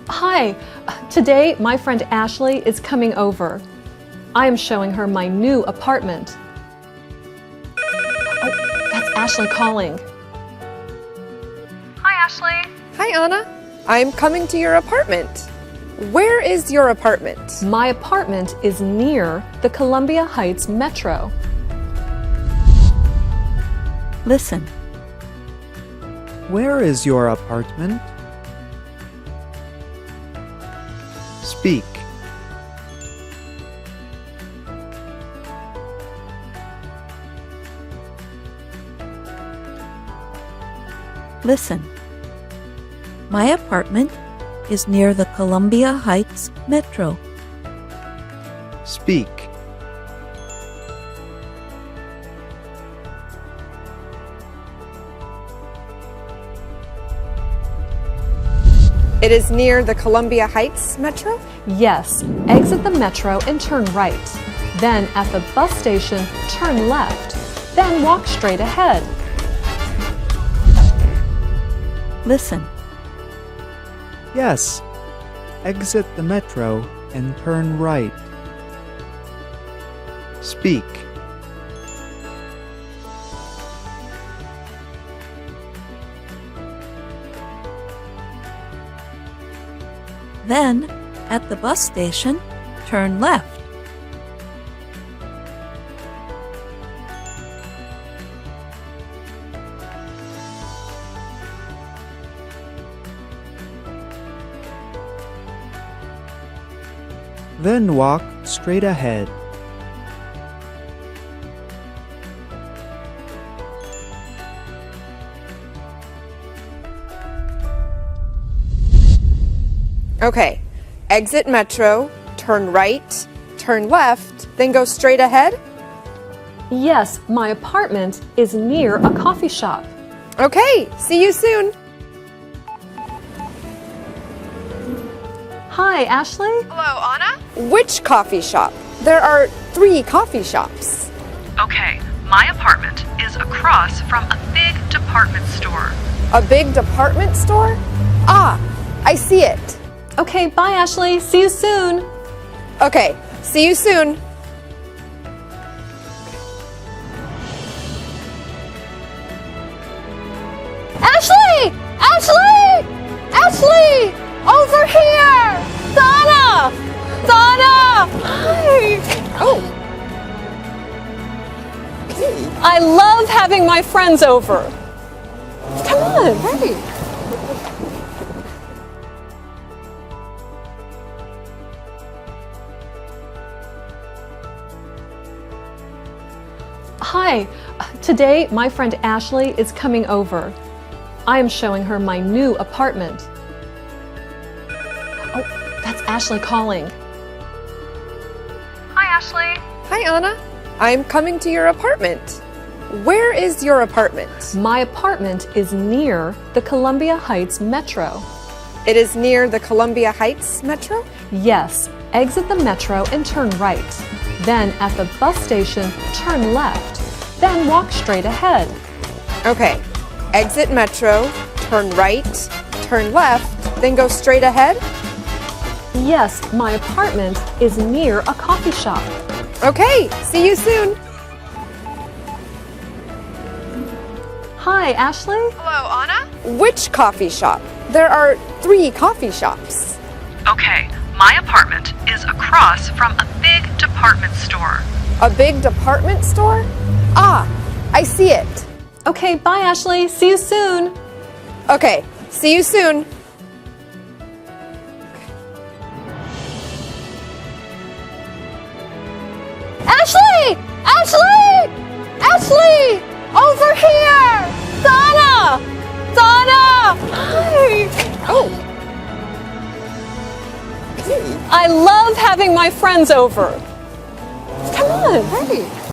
Hi, today my friend Ashley is coming over. I am showing her my new apartment. Oh, that's Ashley calling. Hi, Ashley. Hi, Anna. I'm coming to your apartment. Where is your apartment? My apartment is near the Columbia Heights Metro. Listen. Where is your apartment? Speak. Listen. My apartment is near the Columbia Heights Metro. Speak. It is near the Columbia Heights Metro? Yes, exit the metro and turn right. Then at the bus station, turn left. Then walk straight ahead. Listen. Yes. Exit the metro and turn right. Speak. Then, at the bus station, turn left. Then walk straight ahead. Okay. Exit Metro, turn right, turn left, then go straight ahead? Yes, my apartment is near a coffee shop. Okay. See you soon. Hi, Ashley. Hello, Anna. Which coffee shop? There are 3 coffee shops. Okay, my apartment is across from a big department store. A big department store? Ah, I see it. Okay, bye, Ashley. See you soon. Okay. See you soon. Ashley! Ashley! Ashley! Over here! Donna! Donna! Hi! Oh. I love having my friends over. Come on. Hey. Hi, today my friend Ashley is coming over. I am showing her my new apartment. Oh, that's Ashley calling. Hi, Ashley. Hi, Anna. I'm coming to your apartment. Where is your apartment? My apartment is near the Columbia Heights Metro. It is near the Columbia Heights Metro? Yes, exit the metro and turn right. Then at the bus station, turn left. Then walk straight ahead. Okay. Exit Metro, turn right, turn left, then go straight ahead? Yes, my apartment is near a coffee shop. Okay. See you soon. Hi, Ashley. Hello, Anna. Which coffee shop? There are 3 coffee shops. Okay, my apartment is across from a big department store. A big department store? Ah, I see it. Okay, bye, Ashley. See you soon. Okay. See you soon. Ashley! Ashley! Ashley! Over here! Donna! Donna! Hi! Oh. I love having my friends over. Come on. Hey.